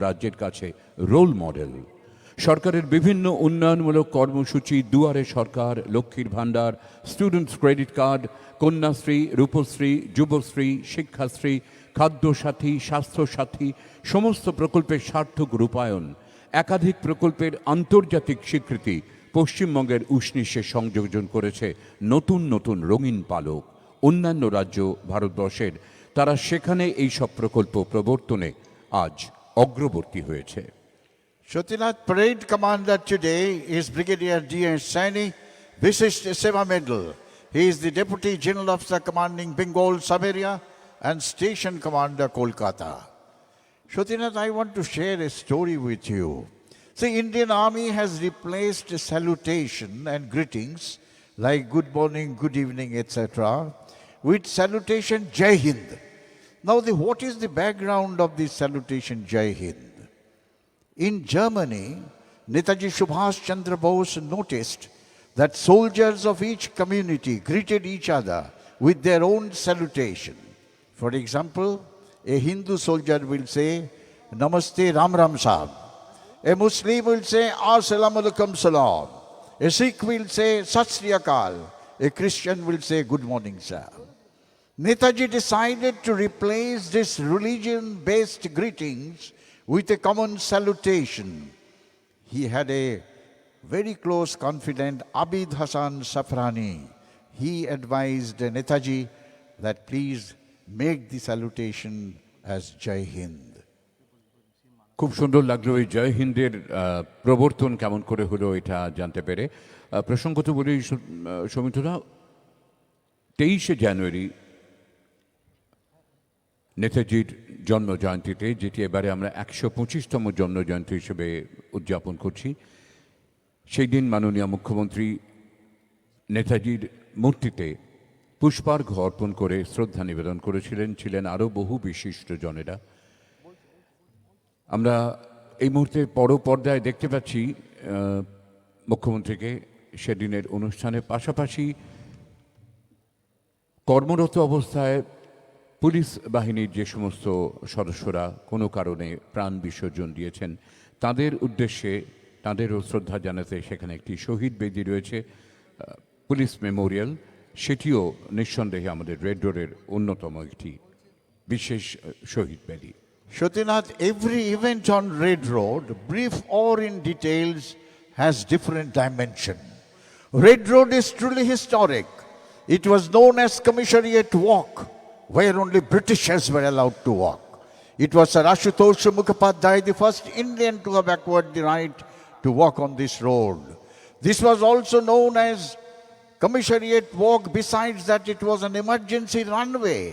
রাজ্যের কাছে role model. সরকারের বিভিন্ন উন্নয়নমূলক কর্মসূচি, দুয়ারে সরকার, লক্ষ্মীর ভাণ্ডার, students credit card, Kanyashree, Rupashree, Yuvashree, Sikshashree, Khadyasathi, Swasthyasathi সমস্ত প্রকল্পের সার্থক রূপায়ণ, একাধিক প্রকল্পের আন্তর্জাতিক স্বীকৃতি পশ্চিমবঙ্গের উষ্ণিশে সংযোজন করেছে নতুন নতুন রঙিন পালক। অন্যান্য রাজ্য ভারতবর্ষের তারা সেখানে এই সব প্রকল্প প্রবর্তনে আজ অগ্রবর্তী হয়েছে। Shotinath, parade commander today is Brigadier D.S. Saini, Vishisht Seva Medal. He is the Deputy General Officer commanding Bengal Sub-area and Station Commander Kolkata. Shotinath, I want to share a story with you. See, Indian Army has replaced salutation and greetings like good morning, good evening, etc. with salutation Jai Hind. Now, what is the background of this salutation Jai Hind? In Germany, Netaji Subhash Chandra Bose noticed that soldiers of each community greeted each other with their own salutation. For example, a Hindu soldier will say, Namaste Ram Ram Sahab. A Muslim will say, Assalamu alaikum salam. A Sikh will say, Sat Sri Akal. A Christian will say, Good morning, sir. Netaji decided to replace this religion-based greetings with a common salutation. He had a very close confidant, Abid Hassan Safrani. He advised Netaji that please make the salutation as Jai Hind. খুব সুন্দর লাগলো এই জয় হিন্দের প্রবর্তন কেমন করে হলো এটা জানতে পেরে। প্রসঙ্গত বলি সৌমিত্রদা, 23শে জানুয়ারি নেতাজির জন্মজয়ন্তীতে, যেটি এবারে আমরা 125তম জন্মজয়ন্তী হিসেবে উদযাপন করছি, সেই দিন মাননীয় মুখ্যমন্ত্রী নেতাজির মূর্তিতে পুষ্পার্ঘ অর্পণ করে শ্রদ্ধা নিবেদন করেছিলেন। ছিলেন আরও বহু বিশিষ্ট জনেরা। আমরা এই মুহূর্তে পর্দায় দেখতে পাচ্ছি মুখ্যমন্ত্রীকে সেদিনের অনুষ্ঠানের পাশাপাশি কর্মরত অবস্থায় পুলিশ বাহিনীর যে সমস্ত সদস্যরা কোনো কারণে প্রাণ বিসর্জন দিয়েছেন তাদের উদ্দেশ্যে তাদেরও শ্রদ্ধা জানাতে সেখানে একটি শহীদ বেদি রয়েছে, পুলিশ মেমোরিয়াল। সেটিও নিঃসন্দেহে আমাদের রেড রোডের অন্যতম একটি বিশেষ শহীদ বেদি। Shotinath, every event on Red Road, brief or in details, has different dimension. Red Road is truly historic. It was known as Commissariat Walk, where only Britishers were allowed to walk. It was Sir Ashutosh Mukhopadhyay, the first Indian to have acquired the right to walk on this road. This was also known as Commissariat Walk. Besides that, it was an emergency runway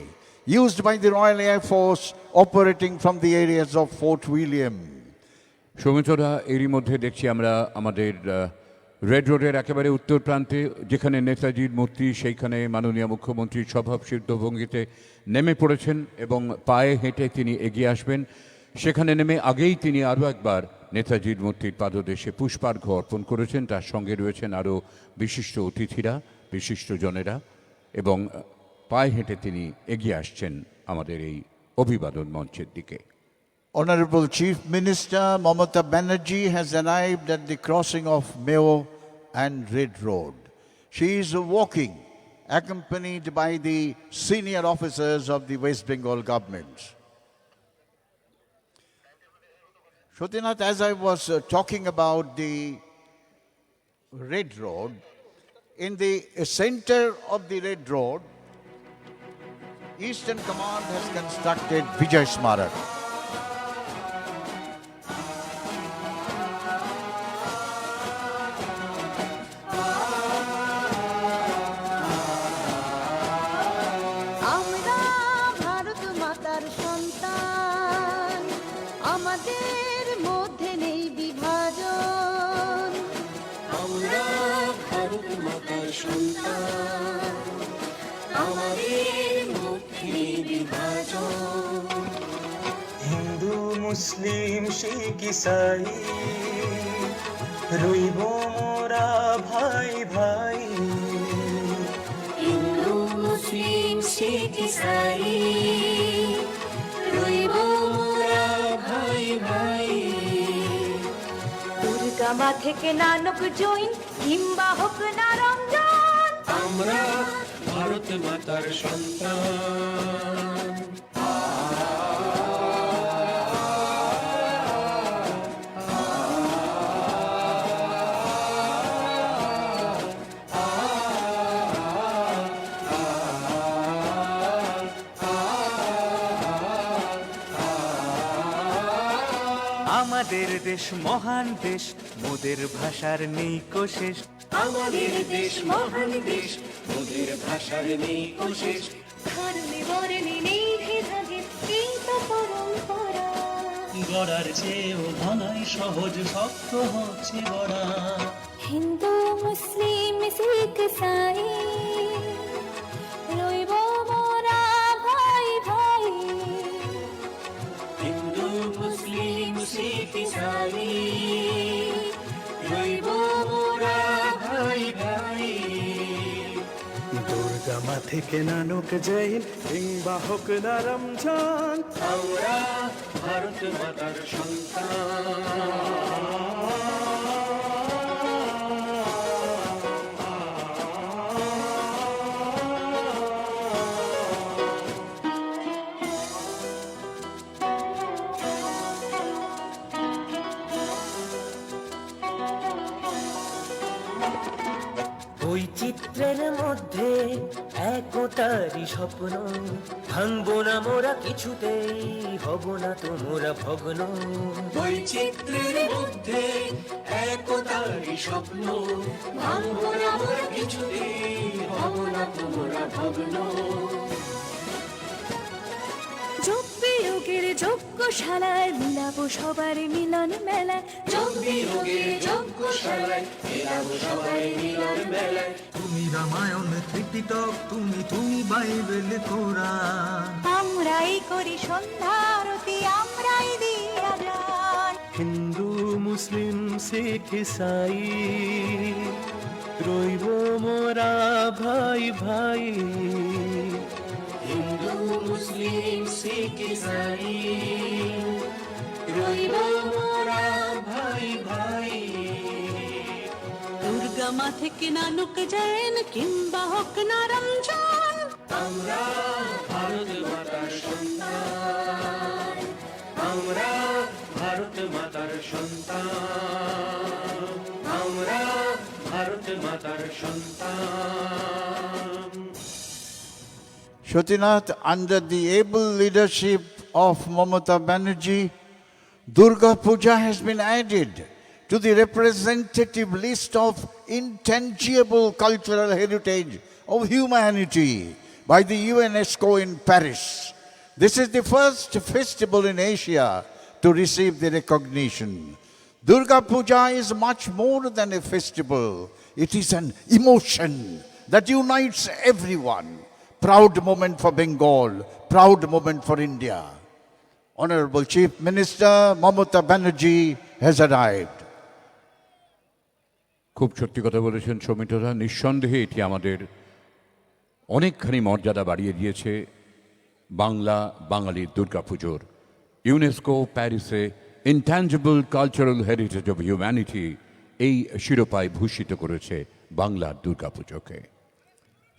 used by the Royal Air Force operating from the areas of Fort William. সৌমিত্রদা, এরই মধ্যে দেখছি আমরা আমাদের red রোডের একেবারে উত্তর প্রান্তে যেখানে নেতাজির মূর্তি, সেইখানে মাননীয় মুখ্যমন্ত্রী স্বভাবসিদ্ধ ভঙ্গিতে নেমে পড়েছেন এবং পায়ে হেঁটে তিনি এগিয়ে আসবেন। সেখানে নেমে আগেই তিনি আরও একবার নেতাজির মূর্তির পাদদেশে পুষ্পার্ঘ্য অর্পণ করেছেন। তার সঙ্গে রয়েছেন আরও বিশিষ্ট অতিথিরা, বিশিষ্ট জনেরা, এবং পায়ে হেঁটে তিনি এগিয়ে আসছেন আমাদের এই অভিবাদন মঞ্চের দিকে। Honorable Chief Minister Mamata Banerjee has arrived at the crossing of Mayo and Red Road. She is walking, accompanied by the senior officers of the West Bengal government. Shotinath, as I was talking about the Red Road, in the center of the Red Road, Eastern Command has constructed Vijay Smarak. আমাদের মধ্যে নেই বিভাজন, আমরা ভারত মাতার সন্তান, আমাদের মধ্যে নেই বিভাজন। হিন্দু মুসলিম শিখ ইসাই রইব মোরা ভাই ভাই, হিন্দু মুসলিম শিখ ইসাই রইব মোরা ভাই ভাই। দুর্গামা থেকে নানক জৈন কিংবা হোক না রমজান, আমরা ভারত মাতার সন্তান। আমাদের দেশ মহান দেশ, মোদের ভাষার নেই কোশেষ। আমাদের দেশ মহান দেশ, ওদের ভাষার নেই কোশেষ। ধর্মে বর্ণে নেই ভেদাভেদ, এই তো পরম্পরা। গড়ার চেয়েও ঘনাই সহজ, শক্ত হচ্ছে গড়া। হিন্দু মুসলিম শিখ সাই রইব মোরা ভাই ভাই। হিন্দু মুসলিম শিখ ইসাই রইব মোরা ভাই ভাই। দুর্গামা থেকে নানক জৈন কিংবা হোক না রমজান, আমরা ভারত মাতার বৈচিত্র্যের মধ্যে একতারই স্বপ্ন, ভাঙবো না মোরা কিছুতেই, হব না তোমরা ভগ্ন। বৈচিত্র্যের মধ্যে একতারই স্বপ্ন, ভাঙব না মোরা কিছুতেই, হব না তোমরা ভগ্ন। যোগ বিয়োগের যজ্ঞশালায় মিলাবো সবার মিলন মেলায়। যোগ বিয়োগের যজ্ঞশালায় মেলাবো সবাই মিলন মেলায়। তুমি রামায়ণ ত্রিপিটক, তুমি বাইবেল কোরআন। আমরাই করি সন্ধ্যারতি, আমরাই দিই আজান। হিন্দু মুসলিম শিখ ইসাই রইব মোরা ভাই ভাই। হিন্দু মুসলিম শিখ ইসাই রইব মোরা ভাই ভাই। দুর্গামা থেকে নানক জৈন কিংবা হোক না রমজান, আমরা ভারত মাতার সন্তান। আমরা ভারত মাতার সন্তান। আমরা ভারত মাতার সন্তান। Shatinath, under the able leadership of Mamata Banerjee, Durga Puja has been added to the representative list of intangible cultural heritage of humanity by the UNESCO in Paris. This is the first festival in Asia to receive the recognition. Durga Puja is much more than a festival. It is an emotion that unites everyone. Proud moment for Bengal, proud moment for India. Honorable Chief Minister Mamata Banerjee has arrived. খুব সত্যি কথা বলেছেন সৌমিত্রদা। নিঃসন্দেহে এটি আমাদের অনেকখানি মর্যাদা বাড়িয়ে দিয়েছে বাংলা বাঙালির দুর্গাপুজোর। ইউনেস্কো প্যারিসে intangible cultural heritage of humanity এই শিরোপায় ভূষিত করেছে বাংলার দুর্গাপুজোকে।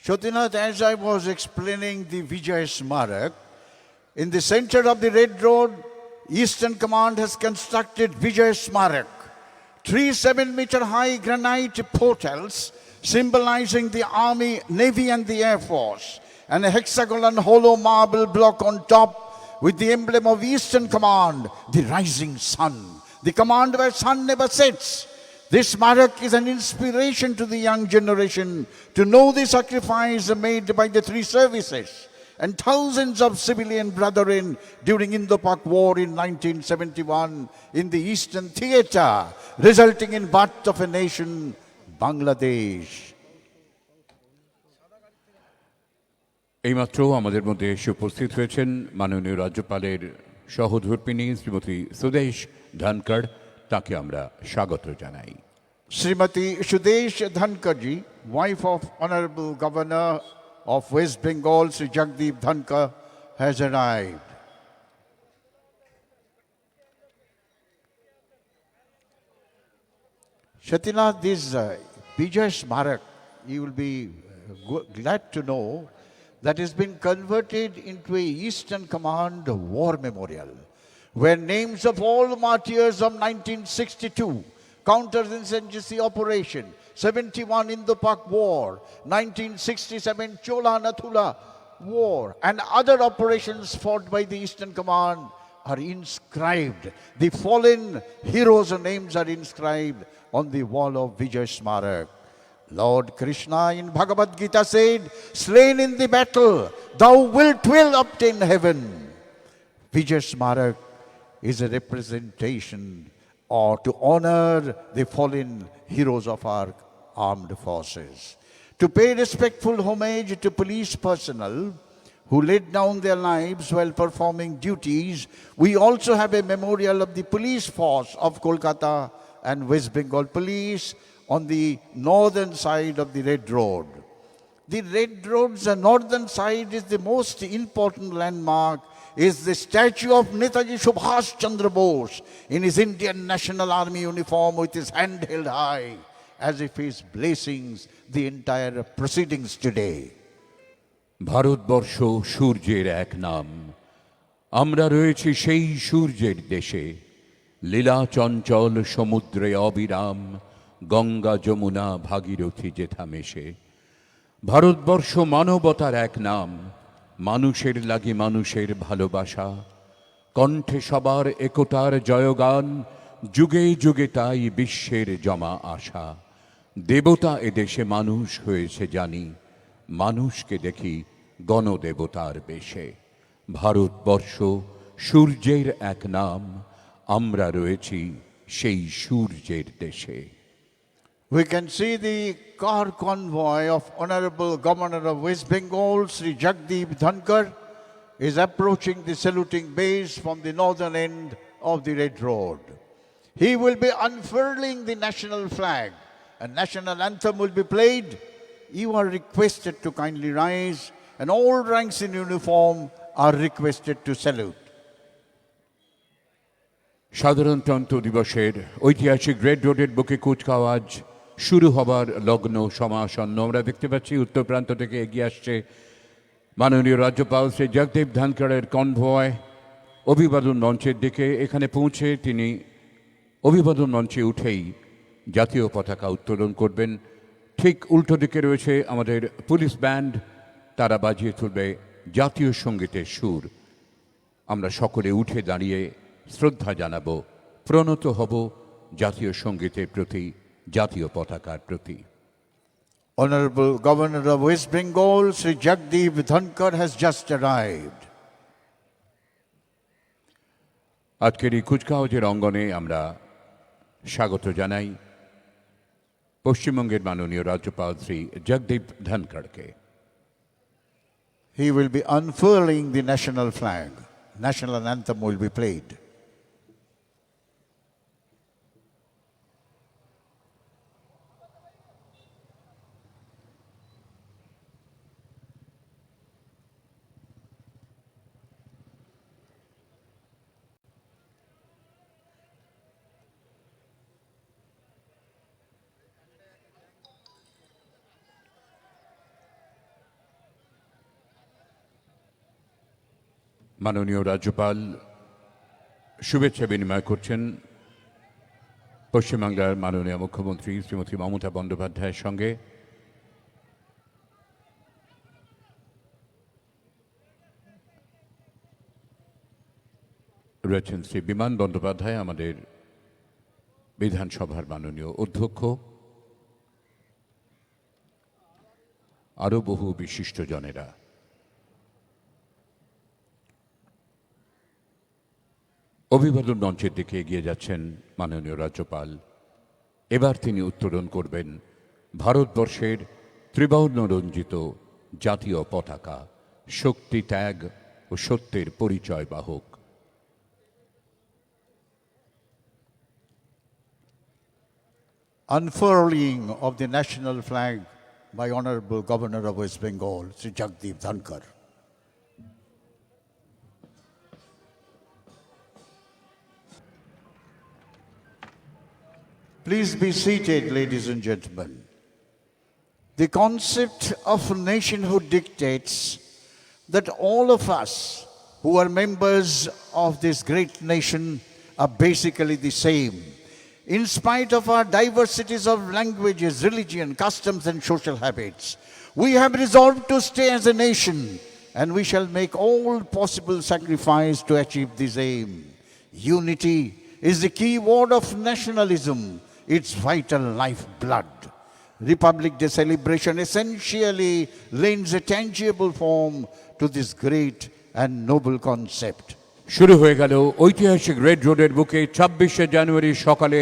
Shatinath, as I was explaining the Vijay Smarak, in the center of the Red Road, Eastern Command has constructed Vijay Smarak, 3 7-meter high granite portals symbolizing the Army, Navy and the Air Force, and a hexagonal hollow marble block on top with the emblem of Eastern Command, the rising sun, the command where sun never sets. This Smarak is an inspiration to the young generation to know the sacrifice made by the 3 services and thousands of civilian brethren during Indo-Pak War in 1971 in the Eastern Theatre, resulting in birth of a nation, Bangladesh. এইমাত্র আমাদের মধ্যে এসে উপস্থিত হয়েছেন মাননীয় রাজ্যপালের সহধর্মিণী শ্রীমতী সুদেশ ধনকড়। তাকে আমরা স্বাগত জানাই। Srimati Sudesh Dhankarji, wife of Honorable Governor of West Bengal, Sri Jagdeep Dhankar, has arrived. Shatinath, this Vijay Smarak, you will be glad to know that has been converted into a Eastern Command War Memorial, where names of all martyrs of 1962, counterinsurgency operation, 71 Indo-Pak War, 1967 Chola Nathula War, and other operations fought by the Eastern Command are inscribed. The fallen heroes' names are inscribed on the wall of Vijay Smarak. Lord Krishna in Bhagavad Gita said, slain in the battle, thou wilt will obtain heaven. Vijay Smarak is a representation or to honor the fallen heroes of our armed forces. To pay respectful homage to police personnel who laid down their lives while performing duties, we also have a memorial of the police force of Kolkata and West Bengal Police on the northern side of the Red Road. The Red Road's northern side is the most important landmark, is the statue of Netaji Subhash Chandra Bose in his Indian National Army uniform with his hand held high, as if he is blessings the entire proceedings today. Bharatvarsha সূর্যের এক নাম, আমরা রয়েছি সেই সূর্যের দেশে, লীলা চঞ্চল সমুদ্রে অবিরাম, গঙ্গা যমুনা ভাগীরথী যেথা মেশে। ভারতবর্ষ মানবতার এক নাম, মানুষের লাগি মানুষের ভালোবাসা, কণ্ঠে সবার একতার জয়গান, যুগে যুগে তাই বিশ্বের জমা আশা। দেবতা এদেশে মানুষ হয়েছে জানি, মানুষকে দেখি গণদেবতার বেশে। ভারতবর্ষ সূর্যের এক নাম, আমরা রয়েছি সেই সূর্যের দেশে। We can see the car convoy of Honorable Governor of West Bengal, Sri Jagdeep Dhankar, is approaching the saluting base from the northern end of the Red Road. He will be unfurling the national flag. A national anthem will be played. You are requested to kindly rise, and all ranks in uniform are requested to salute. সাধারণতন্ত্র দিবসের ঐতিহাসিক red রোডের বুকে কুচকাওয়াজ শুরু হবার লগ্ন সমাসন্ন। আমরা দেখতে পাচ্ছি উত্তর প্রান্ত থেকে এগিয়ে আসছে মাননীয় রাজ্যপাল শ্রী জগদীপ ধনখড়ের কনভয় অভিবাদন মঞ্চের দিকে। এখানে পৌঁছে তিনি অভিবাদন মঞ্চে উঠেই জাতীয় পতাকা উত্তোলন করবেন। ঠিক উল্টো দিকে রয়েছে আমাদের পুলিশ ব্যান্ড, তারা বাজিয়ে তুলবে জাতীয় সঙ্গীতের সুর। আমরা সকলে উঠে দাঁড়িয়ে শ্রদ্ধা জানাবো, প্রণত হব জাতীয় সঙ্গীতের প্রতি, জাতীয় পতাকার প্রতি। Honorable Governor of West Bengal, Sri Jagdeep Dhankar has just arrived. আজকের এই কুচকাওয়াজের অঙ্গনে আমরা স্বাগত জানাই পশ্চিমবঙ্গের মাননীয় রাজ্যপাল Shri Jagdeep ধনখড়কে। He will be unfurling the national flag. National anthem will be played. মাননীয় রাজ্যপাল শুভেচ্ছা বিনিময় করছেন পশ্চিমবাংলার মাননীয় মুখ্যমন্ত্রী শ্রীমতী মমতা বন্দ্যোপাধ্যায়ের সঙ্গে। রয়েছেন শ্রী বিমান বন্দ্যোপাধ্যায়, আমাদের বিধানসভার মাননীয় অধ্যক্ষ, আরও বহু বিশিষ্টজনেরা। অভিবাদন মঞ্চের দিকে এগিয়ে যাচ্ছেন মাননীয় রাজ্যপাল। এবার তিনি উত্তোলন করবেন ভারতবর্ষের ত্রিবর্ণ রঞ্জিত জাতীয় পতাকা, শক্তি, ত্যাগ ও সত্যের পরিচয় বাহক। Unfurling of the national flag by Honorable Governor of West Bengal, Sri Jagdeep Dhankar. Please be seated, ladies and gentlemen. The concept of nationhood dictates that all of us who are members of this great nation are basically the same. In spite of our diversities of languages, religion, customs, and social habits, we have resolved to stay as a nation, and we shall make all possible sacrifice to achieve this aim. Unity is the key word of nationalism, its vital lifeblood. Republic Day celebration essentially lends a tangible form to this great and noble concept. শুরু হয়ে গেল ঐতিহাসিক red রোডের বুকে ২৬শে জানুয়ারি সকালে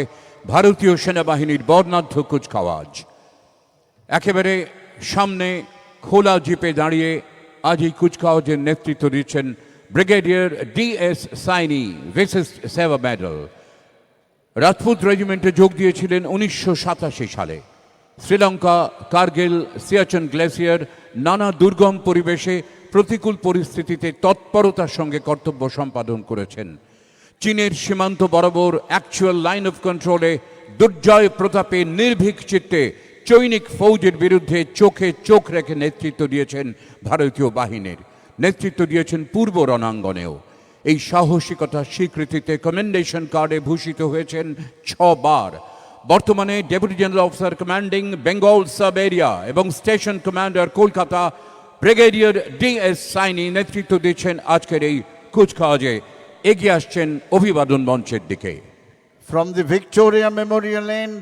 ভারতীয় সেনাবাহিনীর বর্ণাঢ্য কুচকাওয়াজ। একেবারে সামনে খোলা জিপে দাঁড়িয়ে আজ এই কুচকাওয়াজের নেতৃত্ব দিচ্ছেন ব্রিগেডিয়ার ডি.এস. সাইনি, ভিসিস্ট সেবা মেডেল। রাজপুত রেজিমেন্টে যোগ দিয়েছিলেন ১৯৮৭ সালে। শ্রীলঙ্কা, কার্গিল, সিয়াচেন গ্লেসিয়ার নানা দুর্গম পরিবেশে প্রতিকূল পরিস্থিতিতে তৎপরতার সঙ্গে কর্তব্য সম্পাদন করেছেন। চীনের সীমান্ত বরাবর অ্যাকচুয়াল লাইন অফ কন্ট্রোলে দুর্জয় প্রতাপে নির্ভীক চিত্তে চৈনিক ফৌজের বিরুদ্ধে চোখে চোখ রেখে নেতৃত্ব দিয়েছেন ভারতীয় বাহিনীর, নেতৃত্ব দিয়েছেন পূর্ব রণাঙ্গনেও। এই সাহসিকতার স্বীকৃতিতে কমেন্ডেশন কার্ডে ভূষিত হয়েছেন ৬ বার। বর্তমানে deputy general officer commanding Bengal sub area এবং station commander Kolkata brigadier D S. Saini নেতৃত্ব দিচ্ছেন আজকের এই কুচকাওয়াজে। এগিয়ে আসছেন অভিবাদন মঞ্চের দিকে। From the Victoria Memorial End,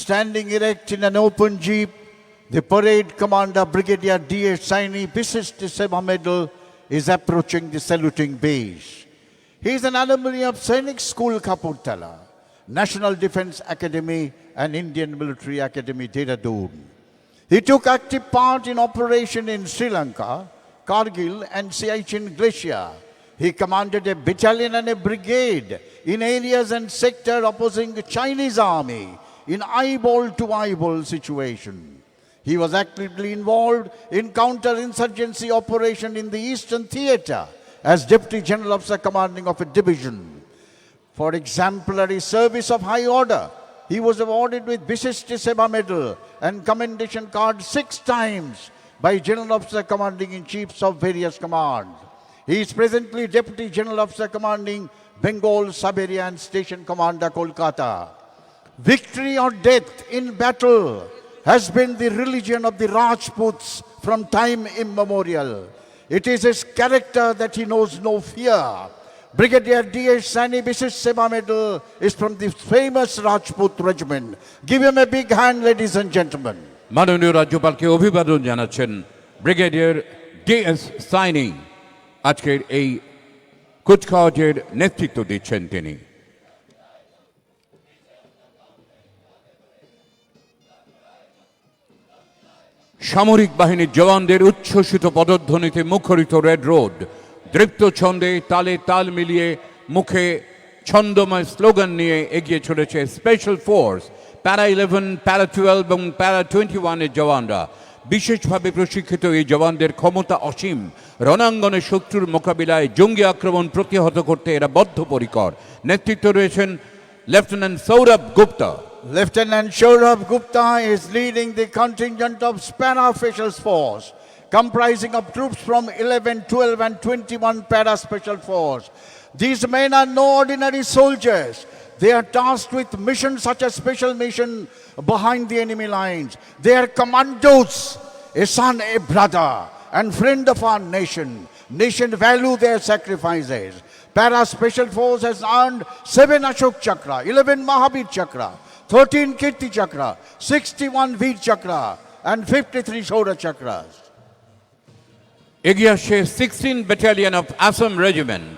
standing erect in an open jeep, the parade commander Brigadier D.S. Saini, Visit Seva Medal, is approaching the saluting base. He is an alumni of Sainik School Kapurthala, National Defence Academy and Indian Military Academy Dehradun. He took active part in operation in Sri Lanka, Kargil and Siachen Glacier. He commanded a battalion and a brigade in areas and sector opposing the Chinese army in eyeball-to-eyeball situation. He was actively involved in counter-insurgency operation in the Eastern Theatre as Deputy General Officer Commanding of a division. For exemplary service of high order, he was awarded with Visit Seva Medal and Commendation Card 6 times by General Officer Commanding in Chiefs of various commands. He is presently Deputy General Officer Commanding Bengal Sub-Area and Station Commander Kolkata. Victory or death in battle has been the religion of the Rajputs from time immemorial. It is his character that he knows no fear. Brigadier D.S. Saini, Visit Seva Medal, is from the famous Rajput regiment. Give him a big hand, ladies and gentlemen. মাননীয় রাজ্যপালকে অভিবাদন জানাচ্ছেন brigadier D S. Saini. আজকের এই কুচকাওয়াজের নেতৃত্ব দিচ্ছেন তিনি। সামরিক বাহিনীর জওয়ানদের উচ্ছ্বসিত পদধ্বনিতে মুখরিত রেড রোড, দৃপ্ত ছন্দে তালে তাল মিলিয়ে মুখে ছন্দময় স্লোগান নিয়ে এগিয়ে চলেছে স্পেশাল ফোর্স, প্যারা 11, প্যারা 12 এবং প্যারা 21-এর জওয়ানরা। বিশেষভাবে প্রশিক্ষিত এই জওয়ানদের ক্ষমতা অসীম। রণাঙ্গনে শত্রুর মোকাবিলায় জঙ্গি আক্রমণ প্রতিহত করতে এরা বদ্ধপরিকর। নেতৃত্ব রয়েছেন lieutenant Sourav Gupta. Lieutenant Saurabh Gupta is leading the contingent of Para Special Force, comprising of troops from 11, 12 and 21 Para Special Force. These men are no ordinary soldiers. They are tasked with missions such as special mission behind the enemy lines. They are commandos, a son, a brother and friend of our nation. Nation value their sacrifices. Para Special Force has earned 7 Ashok Chakra, 11 Mahavir Chakra, 13 Kirti Chakra, 61 Veer Chakra and 53 Shoda Chakras. এগিয়ে আসছে 16 battalion of Assam regiment.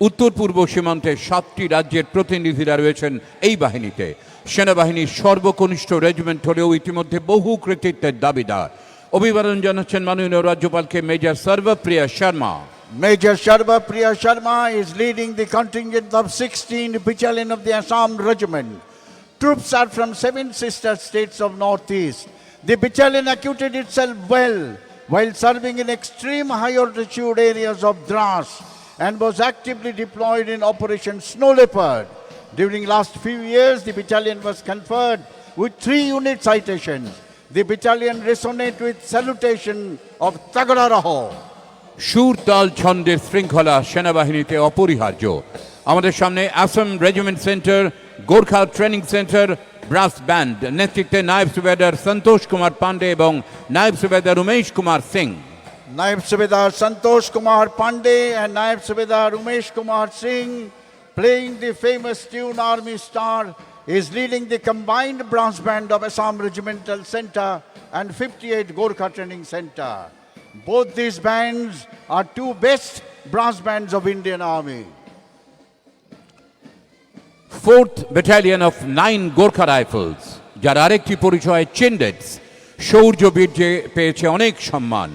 উত্তর পূর্ব সীমান্তে 7টি রাজ্যের প্রতিনিধিরা রয়েছেন এই বাহিনীতে। সেনাবাহিনীর সর্বকনিষ্ঠ রেজিমেন্ট হলেও ইতিমধ্যে বহু কৃতিত্বের দাবিদার। অভিবাদন জানাচ্ছেন মাননীয় রাজ্যপালকে major Sarvapriya Sharma. Major Sarvapriya Sharma is leading the contingent of 16th Battalion of the Assam Regiment. Troops are from 7 sister states of Northeast. The battalion acquitted itself well while serving in extreme high altitude areas of Dras and was actively deployed in Operation Snow Leopard. During last few years, the battalion was conferred with 3 unit citations. The battalion resonates with salutation of Tagada Raho. সুর তাল ছন্দের শৃঙ্খলা সেনাবাহিনীতে অপরিহার্য। আমাদের সামনে Assam regiment centre, Gorkha training centre, brass band নেতৃত্বে নায়েব সুবেদার সন্তোষ কুমার পান্ডে এবং নায়েব সুবেদার Umesh Kumar Singh. Naib Subedar Santosh Kumar Pandey and Naib Subedar Umesh Kumar Singh, playing the famous tune Army Star, is leading the combined brass band of Assam Regimental Centre and 58 Gorkha Training Centre. Both these bands are 2 best brass bands of Indian Army. 4th Battalion of 9 Gorkha Rifles, যার আরেকটি পরিচয় চিন্ডেটস, শৌর্য বীর্যে পেয়েছে অনেক সম্মান।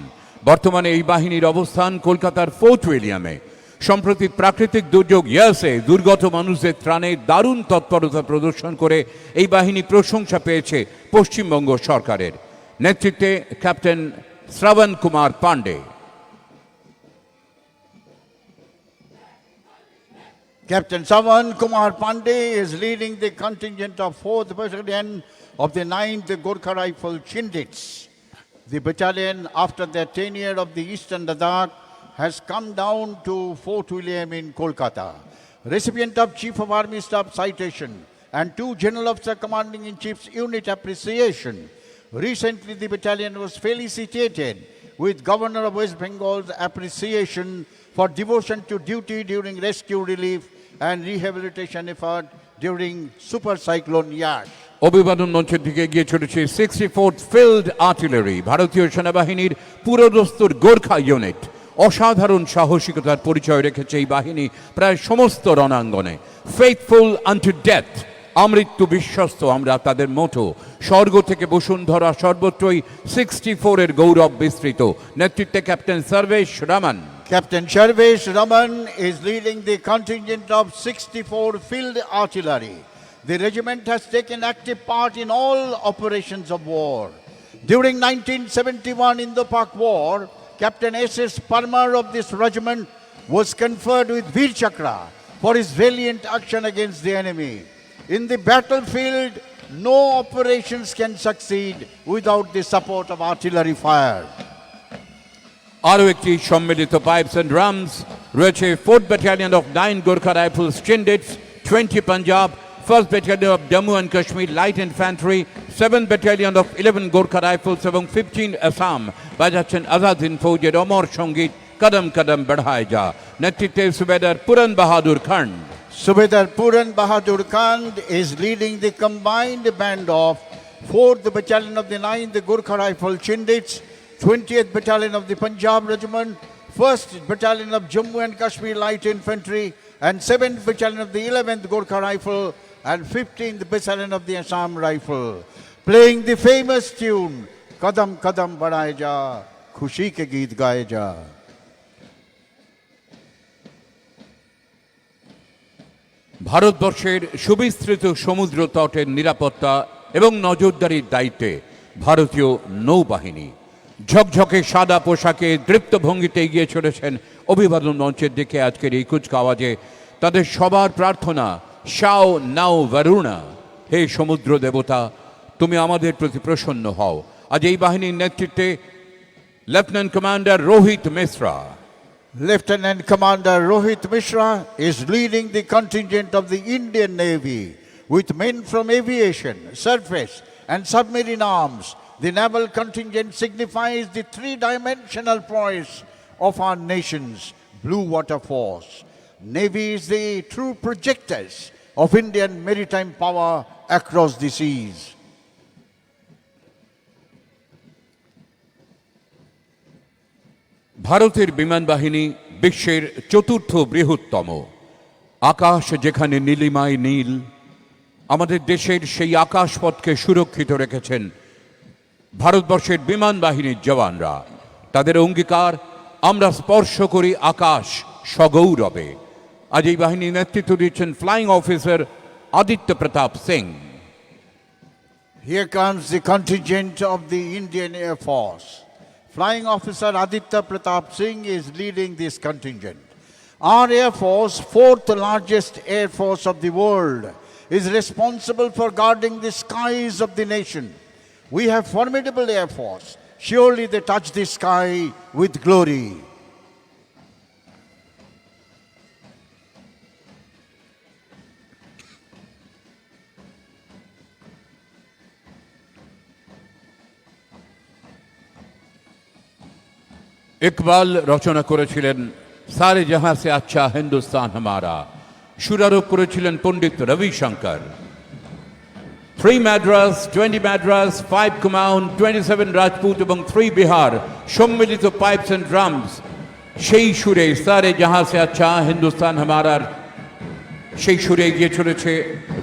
বর্তমানে এই বাহিনীর অবস্থান কলকাতার ফোর্ট উইলিয়ামে। সম্প্রতি প্রাকৃতিক দুর্যোগ ইয়াসে দুর্গত মানুষদের ত্রাণে দারুণ তৎপরতা প্রদর্শন করে এই বাহিনী প্রশংসা পেয়েছে পশ্চিমবঙ্গ সরকারের। নেতৃত্বে captain Shravan Kumar Pandey. Captain Savan Kumar Pandey is leading the contingent of 4th Battalion of the 9th Gorkha Rifle Chindits. The battalion, after their tenure of the Eastern Ladakh, has come down to Fort William in Kolkata. Recipient of Chief of Army Staff citation and 2 General Officer Commanding in Chief's unit appreciation. Recently, the battalion was felicitated with Governor of West Bengal's appreciation for devotion to duty during rescue relief and rehabilitation effort during Super Cyclone Yash. অভিবাদন মঞ্চের দিকে গিয়ে চলেছে 64th field artillery, ভারতীয় সেনাবাহিনীর পুরোদস্তুর Gorkha unit. অসাধারণ সাহসিকতার পরিচয় রেখেছে এই বাহিনী প্রায় সমস্ত রণাঙ্গনে। ফেথফুল আনটু ডেথ, আমৃত্যু বিশ্বস্ত আমরা তাদের মোটো। স্বর্গ থেকে বসুন্ধরা সর্বত্রই 64-এর গৌরব বিস্তৃত। নেতৃত্বে captain Sarvesh Raman. Captain Sharvesh Raman is leading the contingent of 64 Field Artillery. The regiment has taken active part in all operations of war. During 1971 Indo-Pak War, Captain S.S. Parmar of this regiment was conferred with Veer Chakra for his valiant action against the enemy. In the battlefield, no operations can succeed without the support of artillery fire. আরও একটি সম্মিলিত pipes and drums রয়েছে 4th battalion of 9 Gorkha rifles Chindits, 20 Punjab, 1st battalion of Jammu and Kashmir light infantry, 7th battalion of 11 Gorkha rifles এবং 15 আসাম বাজাচ্ছেন আজাদিন ফৌজের অমর সঙ্গীত কদম কদম বঢ়ায় যা। নেতৃত্বে সুবেদার পুরন বাহাদুর খান। Subedar Puran Bahadur Khan is leading the combined band of 4th Battalion of the 9th Gorkha Rifle Chindits, 20th Battalion of the Punjab Regiment, 1st Battalion of Jammu and Kashmir Light Infantry, and 7th Battalion of the 11th Gorkha Rifle, and 15th Battalion of the Assam Rifle, playing the famous tune, Kadam Kadam Badhaye Ja, Khushi Ke Geet Gaye Ja. ভারতবর্ষের সুবিস্তৃত সমুদ্র তটের নিরাপত্তা এবং নজরদারির দায়িত্বে ভারতীয় নৌবাহিনী ঝকঝকে সাদা পোশাকে দৃপ্ত ভঙ্গিতে এগিয়ে চলেছেন অভিবাদন মঞ্চের দিকে। আজকের এই কুচকাওয়াজে তাদের সবার প্রার্থনা, শাও নাও বরুণা, হে সমুদ্র দেবতা তুমি আমাদের প্রতি প্রসন্ন হও। আজ এই বাহিনীর নেতৃত্বে lieutenant commander Rohit Mishra. Lieutenant Commander Rohit Mishra is leading the contingent of the Indian Navy with men from aviation, surface and submarine arms. The naval contingent signifies the 3-dimensional prowess of our nation's blue water force. Navy is the true projectors of Indian maritime power across the seas. ভারতের বিমান বাহিনী বিশ্বের 4র্থ বৃহত্তম। আকাশ যেখানে নীলিমায় নীল, আমাদের দেশের সেই আকাশপথকে সুরক্ষিত রেখেছেন ভারতবর্ষের বিমান বাহিনীর জওয়ানরা। তাদের অঙ্গীকার, আমরা স্পর্শ করি আকাশ সগৌরবে। আজ এই বাহিনীর নেতৃত্ব দিচ্ছেন flying officer Aditya Pratap Singh. Here comes the contingent of the Indian Air Force. Flying Officer Aditya Pratap Singh is leading this contingent. Our Air Force, fourth largest Air Force of the world, is responsible for guarding the skies of the nation. We have formidable Air Force. Surely they touch the sky with glory. Iqbal রচনা করেছিলেন সারে জাহাঁ সে আচ্ছা হিন্দুস্তান হামারা, সুরারোপ করেছিলেন পণ্ডিত রবিশঙ্কর। 3 মাদ্রাস, 20 মাদ্রাস, 5 কুমাউন, 27 রাজপুত এবং 3 বিহার সম্মিলিত pipes and drums সেই সুরে সারে জাহাঁ সে আচ্ছা হিন্দুস্তান হামারার সেই সুরে এগিয়ে চলেছে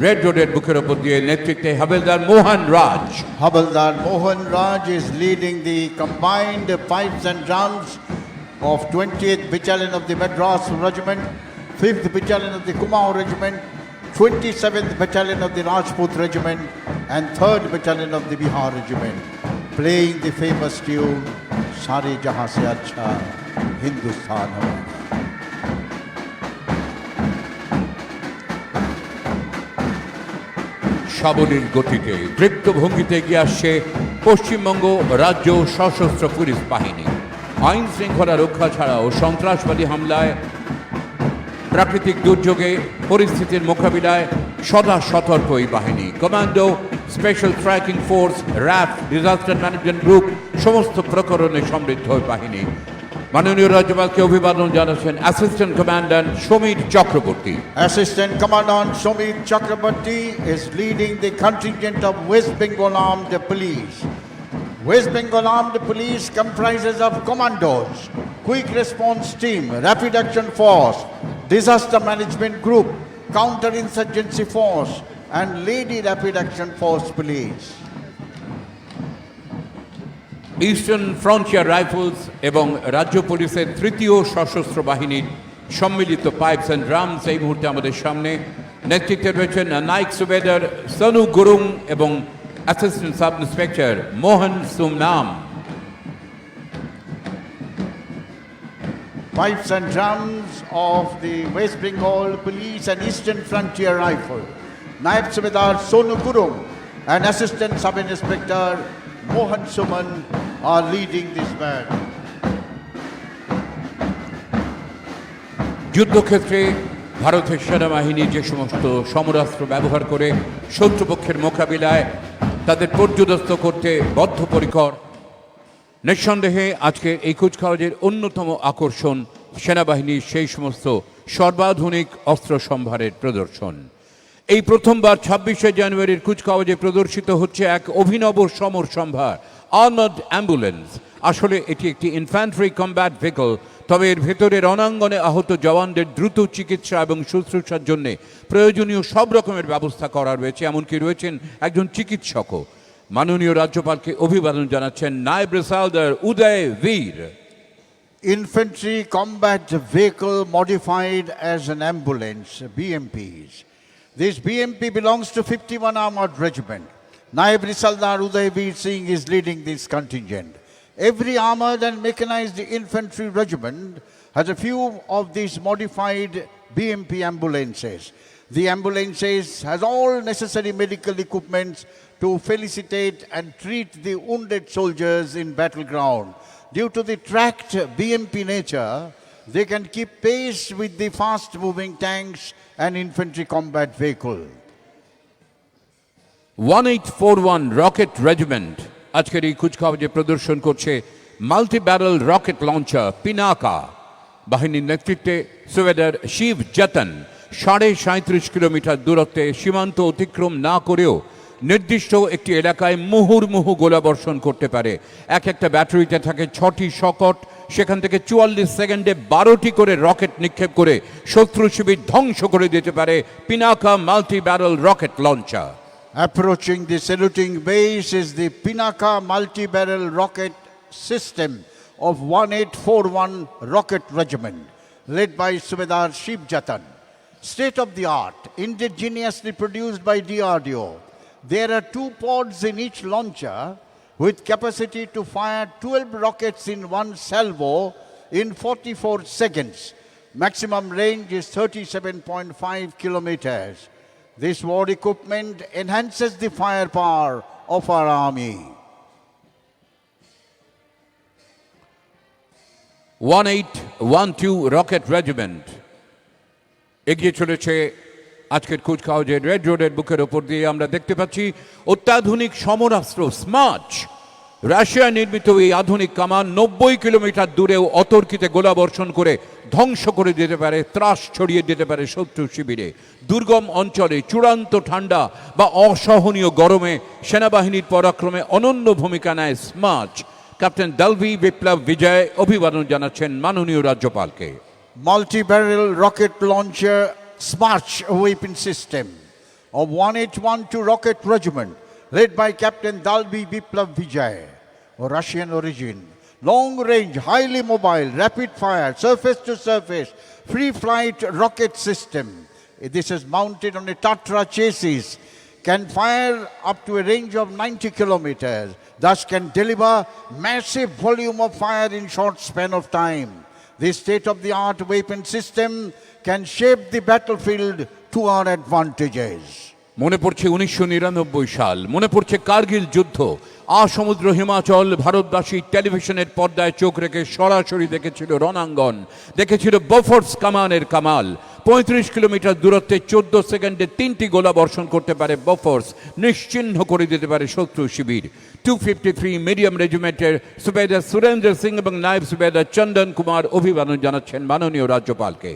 রেড রোডের বুকের ওপর দিয়ে নেতৃত্বে হাবেলদার মোহন রাজ। Havildar Mohan Raj is leading the combined pipes and drums of 20th Battalion of the Madras Regiment, 5th Battalion of the Kumaon Regiment, 27th Battalion of the Rajput Regiment, and 3rd Battalion of the Bihar Regiment, playing the famous tune Sare Jahan Se Acha Hindustan Hamara. সাবলীল গতিতে দৃপ্ত ভঙ্গিতে এগিয়ে আসছে পশ্চিমবঙ্গ রাজ্য সশস্ত্র police বাহিনী। আইন শৃঙ্খলা রক্ষা ছাড়াও সন্ত্রাসবাদী হামলায়, প্রাকৃতিক দুর্যোগে পরিস্থিতির মোকাবিলায় সদা সতর্ক এই বাহিনী। Commando, special tracking force, RAF, disaster management group সমস্ত প্রকরণে সমৃদ্ধ এই বাহিনী। মাননীয় রাজ্যপালকে অভিবাদন জানাচ্ছেন assistant commandant Samir Chakraborty. Assistant Commandant Somit Chakrabarti is leading the contingent of West Bengal Armed Police. West Bengal Armed Police comprises of commandos, Quick Response Team, Rapid Action Force, Disaster Management Group, Counter-Insurgency Force, and Lady Rapid Action Force Police. Eastern frontier rifles এবং রাজ্য পুলিশের তৃতীয় সশস্ত্র বাহিনীর সম্মিলিত pipes and drums এই মুহূর্তে আমাদের সামনে। নেতৃত্বে রয়েছেন নাইক সুবেদার সনু গুরুং এবং assistant sub inspector Mohan Sumnam. Pipes and drums of the West Bengal Police and Eastern Frontier Rifle, Naib Subedar Sonu Gurung and Assistant Sub Inspector Mohan Suman are leading this band. যুদ্ধক্ষেত্রে ভারতের সেনাবাহিনী যে সমস্ত সমরাস্ত্র ব্যবহার করে শত্রুপক্ষের মোকাবিলায় তাদের পর্যুদস্ত করতে বদ্ধপরিকর, নিঃসন্দেহে আজকে এই কুচকাওয়াজের অন্যতম আকর্ষণ সেনাবাহিনীর সেই সমস্ত সর্বাধুনিক অস্ত্র সম্ভারের প্রদর্শন। এই প্রথমবার 26শে জানুয়ারির কুচকাওয়াজে প্রদর্শিত হচ্ছে এক অভিনব সমর সম্ভার, আর্মার্ড অ্যাম্বুলেন্স। আসলে এটি একটি ইনফ্যান্ট্রি কমব্যাট ভেহিকল, তবে এর ভেতরে রণাঙ্গনে আহত জওয়ানদের দ্রুত চিকিৎসা এবং শুশ্রূষার জন্য প্রয়োজনীয় সব রকমের ব্যবস্থা করা রয়েছে, এমনকি রয়েছেন একজন চিকিৎসকও। মাননীয় রাজ্যপালকে অভিবাদন জানাচ্ছেন নায়েব রেসালদার উদয় বীর। Infantry Combat Vehicle Modified as an Ambulance, BMPs. This BMP belongs to 51 Armored Regiment. Naib Risaldar Uday Veer Singh is leading this contingent. Every armored and mechanized infantry regiment has a few of these modified BMP ambulances. The ambulances has all necessary medical equipments to felicitate and treat the wounded soldiers in battleground. Due to the tracked BMP nature, they can keep pace with the fast-moving tanks and infantry combat vehicle. 1841 rocket regiment আজকের এই কুচকাওয়াজে প্রদর্শন করছে multi barrel rocket launcher Pinaka. বাহিনীর নেতৃত্বে সুবেদার শিব যতন 37.5 kilometre দূরত্বে সীমান্ত অতিক্রম না করেও নির্দিষ্ট একটি এলাকায় মুহুর্মুহু গোলাবর্ষণ করতে পারে। এক একটা ব্যাটারিতে থাকে 6টি শকট, সেখান থেকে 44 সেকেন্ডে 12টি করে রকেট নিক্ষেপ করে শত্রু শিবির ধ্বংস করে দিতে পারে Pinaka multi barrel rocket launcher. Approaching the saluting base is the Pinaka multi-barrel rocket system of 1841 Rocket Regiment, led by Subedar Shiv Jatan. State-of-the-art, indigenously produced by DRDO. There are 2 pods in each launcher with capacity to fire 12 rockets in one salvo in 44 seconds. Maximum range is 37.5 kilometers. This war equipment enhances the firepower of our army. 1812 rocket regiment এগিয়ে চলেছে আজকের কুচকাওয়াজের red রোডের বুকের ওপর দিয়ে। আমরা দেখতে পাচ্ছি অত্যাধুনিক সমরাস্ত্র স্মার্চ, রাশিয়া নির্মিত এই আধুনিক কামান 90 কিলোমিটার দূরেও অতর্কিতে গোলাবর্ষণ করে ধ্বংস করে দিতে পারে, ত্রাস ছড়িয়ে দিতে পারে শত্রু শিবিরে। দুর্গম অঞ্চলে চূড়ান্ত ঠান্ডা বা অসহনীয় গরমে সেনাবাহিনীর পরাক্রমে অনন্য ভূমিকা নেয় স্মার্চ। ক্যাপ্টেন ডালভি বিপ্লব বিজয় অভিবাদন জানাচ্ছেন মাননীয় রাজ্যপালকে। Multi-barrel rocket launcher Smarch weapon system of 1812 Rocket Regiment led by Captain Dalby Biplav Vijay, of Russian origin. Long-range, highly mobile, rapid-fire, surface-to-surface, free-flight rocket system. This is mounted on a Tatra chassis, can fire up to a range of 90 kilometers, thus can deliver massive volume of fire in short span of time. This state-of-the-art weapon system can shape the battlefield to our advantages. মনে পড়ছে 1999 সাল, মনে পড়ছে কার্গিল যুদ্ধ। আসমুদ্র হিমাচল ভারতবাসী টেলিভিশনের পর্দায় চোখ রেখে সরাসরি দেখেছিল রণাঙ্গন, দেখেছিল বফোর্স কামানের কামাল। 35 কিলোমিটার দূরত্বে 14 সেকেন্ডে 3টি গোলা বর্ষণ করতে পারে বফোর্স, নিশ্চিহ্ন করে দিতে পারে শত্রু শিবির। 253 মিডিয়াম রেজিমেন্টের সুবেদার সুরেন্দ্র সিং এবং নায়েব সুবেদার চন্দন কুমার অভিবাদন জানাচ্ছেন মাননীয় রাজ্যপালকে।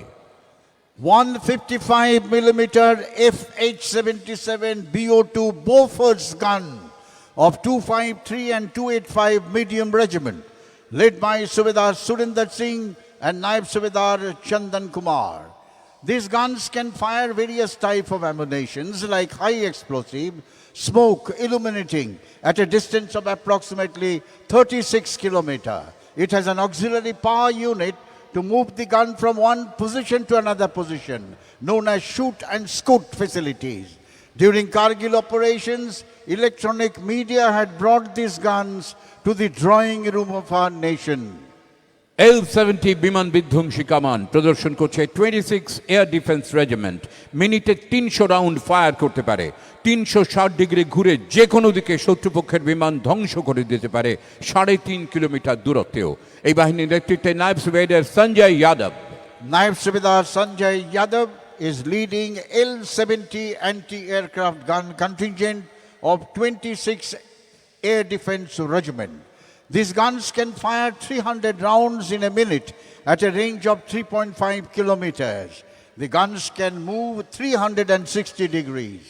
155 millimeter FH-77 BO2 Bofors gun of 253 and 285 medium regiment, led by Subedar Surinder Singh and Naib Subedar Chandan Kumar. These guns can fire various types of ammunitions like high explosive, smoke, illuminating at a distance of approximately 36 kilometers. It has an auxiliary power unit to move the gun from one position to another position, known as shoot and scoot facilities. During Kargil operations, electronic media had brought these guns to the drawing room of our nation. L-70 বিমান বিধ্বংসী কামান প্রদর্শন করছে 26 air defence regiment. মিনিটে 300 round fire করতে পারে। 360 degree ঘুরে যে কোনো দিকে শত্রুপক্ষের বিমান ধ্বংস করে দিতে পারে 3.5 কিলোমিটার দূরত্বেও। এই বাহিনীর নেতৃত্বে নায়েব সুবেদার Sanjay Yadav. Naib Subedar Sanjay Yadav is leading L-70 anti-aircraft gun contingent of 26 Air Defense Regiment. These guns can fire 300 rounds in a minute at a range of 3.5 kilometers. The guns can move 360 degrees.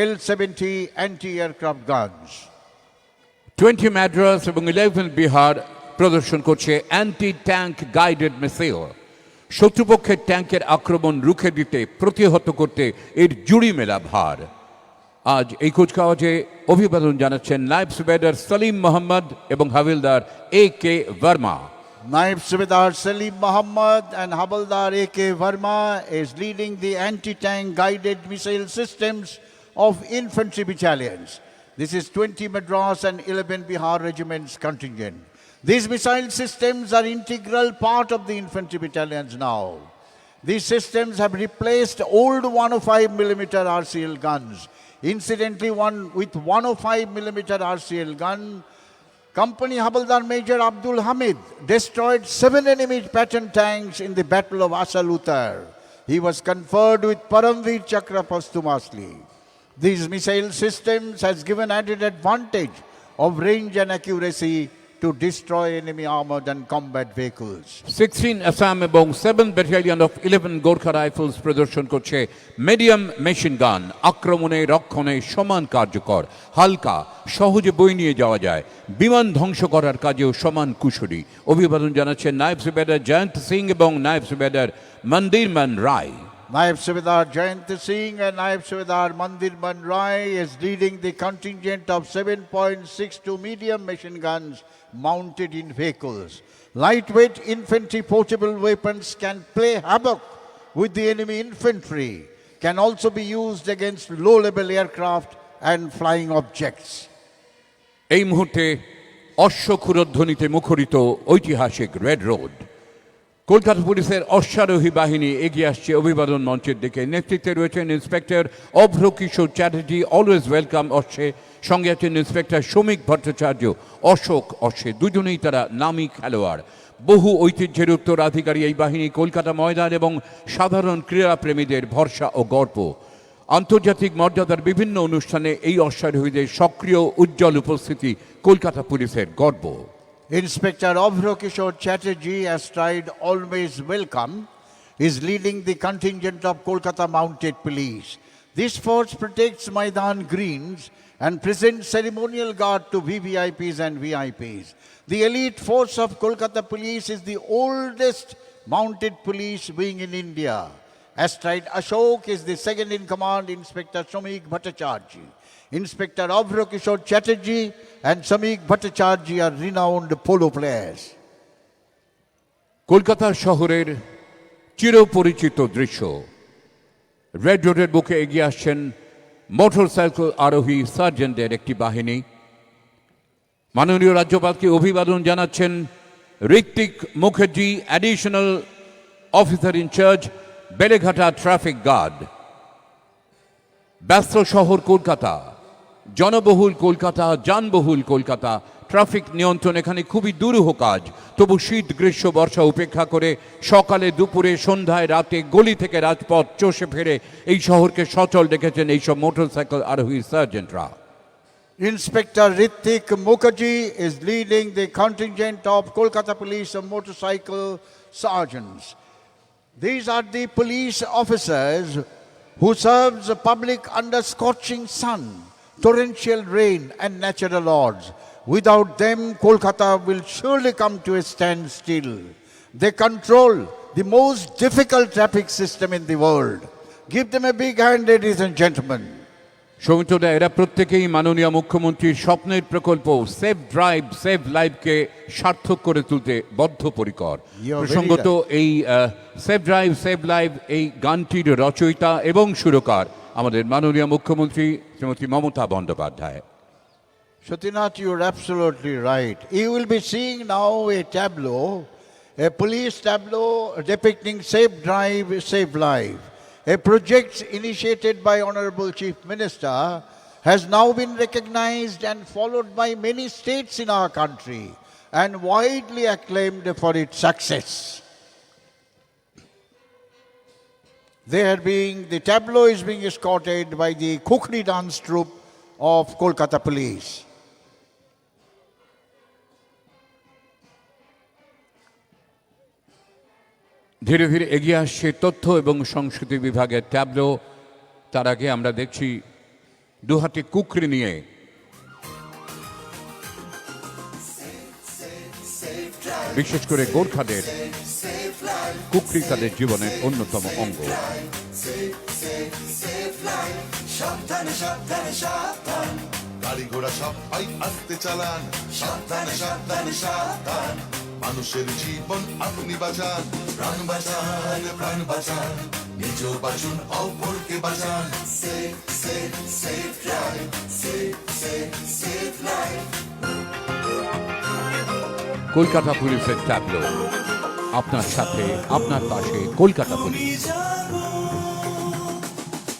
L-70 anti-aircraft guns. 20 Madras এবং 11 বিহার প্রদর্শন করছে anti tank guided missile. শত্রুপক্ষের ট্যাঙ্কের আক্রমণ রুখে দিতে, প্রতিহত করতে এর জুড়ি মেলা ভার। আজ এই কুচকাওয়াজে অভিবাদন জানাচ্ছেন নায়েব সুবেদার সলিম মোহাম্মদ এবং হাবিলদার AK Verma. Naib Subedar Salim Muhammad and Havildar AK Verma is leading the anti-tank guided missile systems of infantry battalions. This is 20 Madras and 11 Bihar regiments contingent. These missile systems are integral part of the infantry battalions now. These systems have replaced old 105mm RCL guns. Incidentally, one with 105mm RCL gun, Company Havildar Major Abdul Hamid destroyed 7 enemy pattern tanks in the Battle of Asalutar. He was conferred with Paramveer Chakra posthumously. These missile systems has given added advantage of range and accuracy to destroy enemy armored and combat vehicles. 16 Assam এবং 7 battalion of 11 Gorkha rifles প্রদর্শন করছে medium machine gun. আক্রমণে রক্ষণে সমান কার্যকর, হালকা, সহজে বই নিয়ে যাওয়া যায়, বিমান ধ্বংস করার কাজেও সমান কুশলী। অভিবাদন জানাচ্ছেন নায়েব সুবেদার জয়ন্ত সিং এবং নায়েব সুবেদার মন্দিরমান রায়। Naib Subedar Jayant Singh and Naib Subedar Mandirman Rai is leading the contingent of 7.62 medium machine guns mounted in vehicles. Lightweight infantry portable weapons can play havoc with the enemy infantry, can also be used against low-level aircraft and flying objects. এই মুহূর্তে অশ্বক্ষুরধ্বনিতে মুখরিত ঐতিহাসিক red road. Kolkata পুলিশের অশ্বারোহী বাহিনী এগিয়ে আসছে অভিবাদন মঞ্চের দিকে। নেতৃত্বে রয়েছেন ইন্সপেক্টর অভ্র কিশোর চ্যাটার্জি, অলওয়েজ ওয়েলকাম অশ্বে। সঙ্গে আছেন ইন্সপেক্টর শ্রমিক ভট্টাচার্য, অশোক অশ্বে। দুজনেই তারা নামী খেলোয়াড়। বহু ঐতিহ্যের উত্তরাধিকারী এই বাহিনী কলকাতা ময়দান এবং সাধারণ ক্রীড়াপ্রেমীদের ভরসা ও গর্ব। আন্তর্জাতিক মর্যাদার বিভিন্ন অনুষ্ঠানে এই অশ্বারোহীদের সক্রিয় উজ্জ্বল উপস্থিতি কলকাতা পুলিশের গর্ব। Inspector Avro Kishore Chatterjee, astride always welcome, is leading the contingent of Kolkata Mounted Police. This force protects Maidan Greens and presents ceremonial guard to VVIPs and VIPs. The elite force of Kolkata Police is the oldest mounted police wing in India. Astride Ashok is the second in command, Inspector Shomik Bhattacharjee. Inspector Avro Kishore Chatterjee and Samik Bhattacharjee are renowned polo players. Kolkata শহরের চিরপরিচিত দৃশ্য। Red রোডের বুকে এগিয়ে আসছেন motorcycle আরোহী সার্জেন্টদের একটি বাহিনী। মাননীয় রাজ্যপালকে অভিবাদন জানাচ্ছেন Ritwik Mukherjee, additional officer incharge, Beleghata traffic guard. ব্যস্ত শহর কলকাতা, জনবহুল কলকাতা, যানবহুল কলকাতা, ট্রাফিক নিয়ন্ত্রণ এখানে খুবই দুরূহ কাজ। তবু শীত, গ্রীষ্ম, বর্ষা উপেক্ষা করে সকালে, দুপুরে, সন্ধ্যায়, রাতে গলি থেকে রাজপথ চষে ফেরে এই শহরকে সচল রেখেছেন এইসব মোটরসাইকেল আরোহী সার্জেন্টরা। Inspector Rittik Mukherjee is leading the contingent of Kolkata Police motorcycle sergeants. These are the police officers who serves the public under scorching sun, torrential rain and natural odds. Without them, Kolkata will surely come to a standstill. They control the most difficult traffic system in the world. Give them a big hand, ladies and gentlemen. সৌমিত্রদা, এরা প্রত্যেকেই মাননীয় মুখ্যমন্ত্রীর স্বপ্নের প্রকল্প save drive save লাইফকে সার্থক করে তুলতে বদ্ধপরিকর। You're very প্রসঙ্গত এই সেভ ড্রাইভ সেভ লাইফ এই গানটির রচয়িতা এবং সুরকার আমাদের মাননীয় মুখ্যমন্ত্রী Shrimati Mamata Bandyopadhyay. Satyanath, you're absolutely right. You will be seeing now a tableau, a police tableau depicting Safe Drive, Save Life. A project initiated by Honorable Chief Minister has now been recognized and followed by many states in our country and widely acclaimed for its success. The tableau is being escorted by the Kukri dance troupe of Kolkata Police. ধীরে ধীরে এগিয়ে আসছে তথ্য এবং সংস্কৃতি বিভাগের tableau. তার আগে আমরা দেখছি দুহাতে কুকরি নিয়ে বিশেষ করে গোর্খাদের কুকরি তাদের জীবনের অন্যতম অঙ্গ। সাবধানে সাবধানে সাবধান, গাড়ি ঘোড়া সব পাই আস্তে চালান। সাবধানে সাবধানে সাবধান, মানুষের জীবন আপনি বাঁচান। প্রাণ বাঁচান, প্রাণ বাঁচান, নিজ বাঁচুন, অপরকে বাঁচান। Safe safe safe drive, safe safe safe life. Kolkata পুলিশের ট্যাবলো, আপনার সাথে, আপনার পাশে কলকাতা পুলিশ।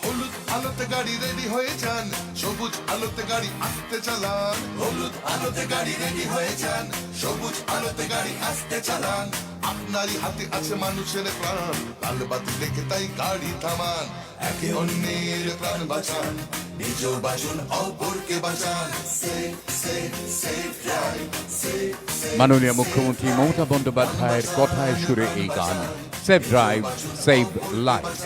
হলুদ আলোতে গাড়ি রেডি হয়ে যান, সবুজ আলোতে গাড়ি আস্তে চালান। হলুদ আলোতে গাড়ি রেডি হয়ে যান, সবুজ আলোতে গাড়ি আস্তে চালান। আপনারই হাতে আছে মানুষের প্রাণ, লাল বাতি দেখে তাই গাড়ি থামান। একে অন্যের প্রাণ বাঁচান, নিজ বাঁচুন, অপরকে বাঁচান। Safe safe safe drive, safe safe. মাননীয় মুখ্যমন্ত্রী মমতা বন্দ্যোপাধ্যায়ের কথায় সুরে এই গান সেভ ড্রাইভ সেভ লাইফ।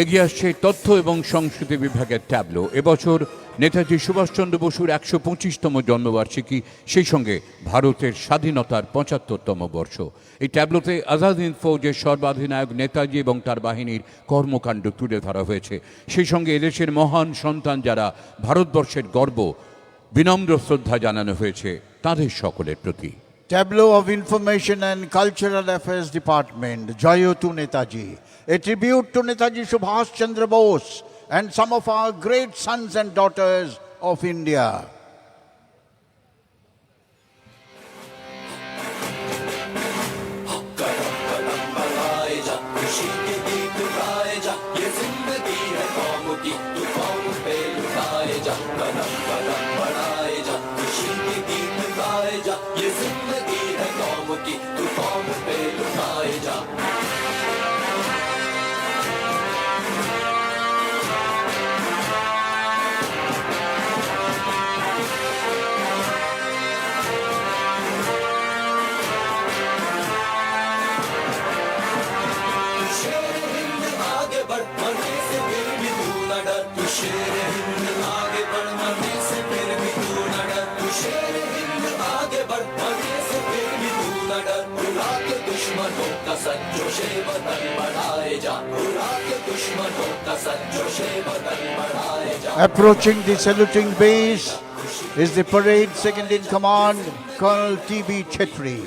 এগিয়ে আসছে তথ্য এবং সংস্কৃতি বিভাগের ট্যাবলো। এবছর নেতাজি সুভাষচন্দ্র বসুর ১২৫তম জন্মবার্ষিকী, সেই সঙ্গে ভারতের স্বাধীনতার ৭৫তম বর্ষ। এই ট্যাবলোতে আজাদ হিন্দ ফৌজের সর্বাধিনায়ক নেতাজি এবং তার বাহিনীর কর্মকাণ্ড তুলে ধরা হয়েছে। সেই সঙ্গে এদেশের মহান সন্তান যারা ভারতবর্ষের গর্ব, বিনম্র শ্রদ্ধা জানানো হয়েছে তাদের সকলের প্রতি। Tableau of Information and Cultural Affairs Department, Jayo to Netaji. A tribute to Netaji Subhash Chandra Bose and some of our great sons and daughters of India. जिंदगी है कौम की तू कौम पे लुटाए जा कदम कदम बढ़ाए जा खुशी के गीत गाए जा ये जिंदगी है कौम की तू कौम पे लुटाए जा शेर हिंद आगे बढ़ मरने से फिर भी तू न डर तू शेर हिंद आगे बढ़ मरने से फिर भी तू न डर तू शेर हिंद आगे बढ़ मरने से फिर भी तू न डर उड़ा के दुश्मनों का सज्जोशे बदन बढ़ाए जा उड़ा के दुश्मनों का सज्जोशे बदन बढ़ाए जा Approaching the saluting base is the parade second in command, Colonel T.B. Chetri.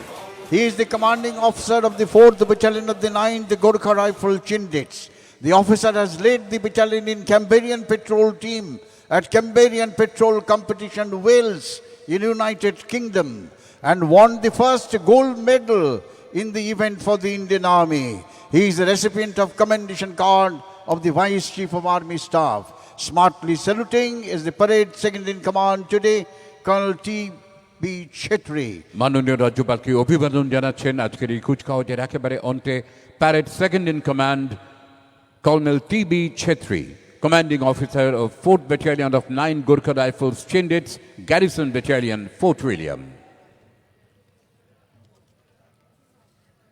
He is the commanding officer of the 4th Battalion of the 9th Gorkha Rifle Chindits. The officer has led the battalion in Cambarian Patrol team at Cambarian Patrol Competition Wales in United Kingdom and won the first gold medal in the event for the Indian Army. He is the recipient of commendation card of the Vice Chief of Army Staff. Smartly saluting is the parade second in command today, Colonel T.B. Chetri. মাননীয় রাজ্যপালকে অভিবাদন জানাচ্ছেন আজকের এই কুচকাওয়াজের একেবারে অন্তে parade second in command colonel T B. Chhetri, commanding officer of 4th Battalion of 9 Gorkha Rifles Chindits, Garrison Battalion, Fort William.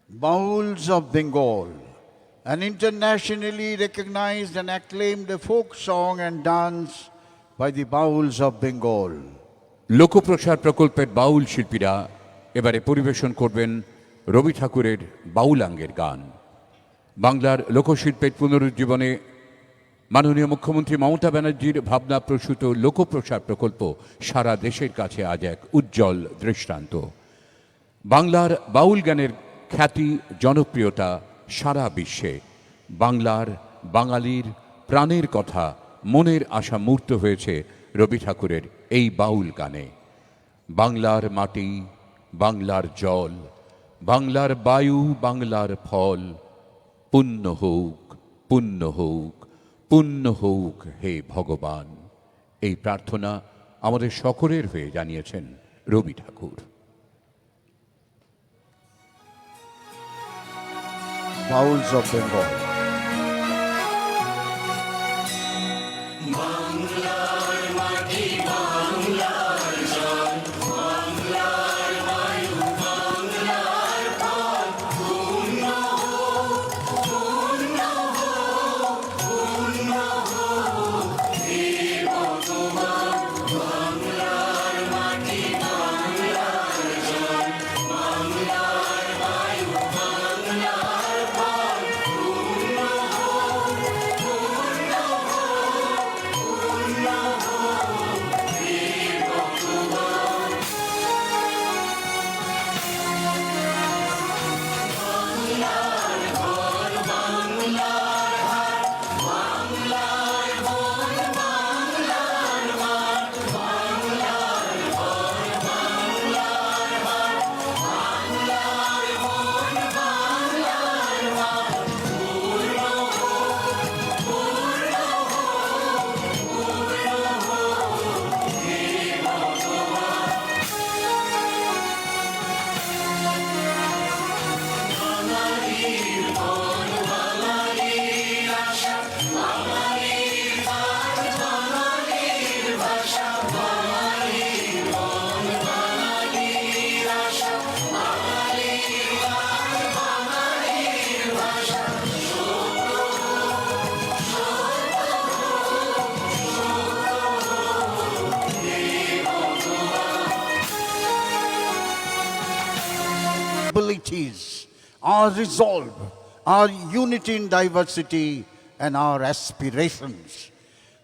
Bauls of Bengal, an internationally recognized and acclaimed folk song and dance by the Bauls of Bengal. লোকপ্রসার প্রকল্পের বাউল শিল্পীরা এবারে পরিবেশন করবেন রবি ঠাকুরের বাউলাঙ্গের গান। বাংলার লোকশিল্পের পুনরুজ্জীবনে মাননীয় মুখ্যমন্ত্রী মমতা ব্যানার্জির ভাবনাপ্রসূত লোকপ্রসার প্রকল্প সারা দেশের কাছে আজ এক উজ্জ্বল দৃষ্টান্ত। বাংলার বাউল গানের খ্যাতি জনপ্রিয়তা সারা বিশ্বে। বাংলার বাঙালির প্রাণের কথা মনের আশা মূর্ত হয়েছে রবি ঠাকুরের এই বাউল গানে। বাংলার মাটি, বাংলার জল, বাংলার বায়ু, বাংলার ফল, পুণ্য হোক, পুণ্য হোক, পুণ্য হোক হে ভগবান। এই প্রার্থনা আমাদের সকলের হয়ে জানিয়েছেন Rabi Thakur. Bauls of Bengal. Abilities, our resolve, our unity in diversity, and our aspirations.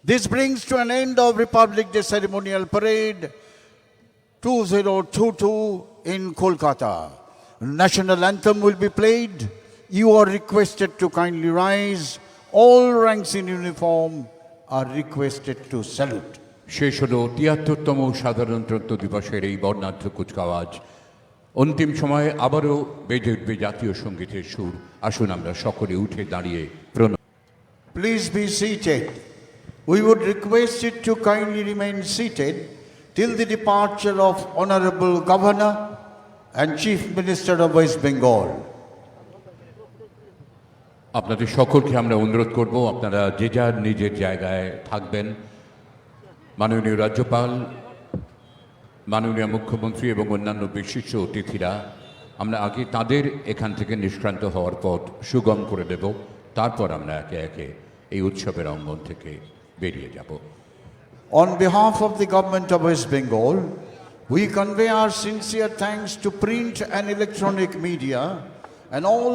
This brings to an end of Republic Day Ceremonial Parade 2022 in Kolkata. National anthem will be played. You are requested to kindly rise. All ranks in uniform are requested to salute. শেষ হলো ৭৩তম সাধারণতন্ত্র দিবসের এই বর্ণাঢ্য কুচকাওয়াজ। অন্তিম সময়ে আবারও বেজে উঠবে জাতীয় সঙ্গীতের সুর। আসুন আমরা সকলে উঠে দাঁড়িয়ে please be seated. We would request you to kindly remain seated till the departure of Honorable Governor and Chief Minister of West Bengal. আপনাদের সকলকে আমরা অনুরোধ করব আপনারা যে যার নিজের জায়গায় থাকবেন। মাননীয় রাজ্যপাল, মাননীয় মুখ্যমন্ত্রী এবং অন্যান্য বিশিষ্ট অতিথিরা, আমরা আগে তাদের এখান থেকে নিষ্ক্রান্ত হওয়ার পথ সুগম করে দেব, তারপর আমরা একে একে এই উৎসবের অঙ্গন থেকে বেরিয়ে যাব। On behalf of the Government of West Bengal, we convey our sincere thanks to print and electronic media and all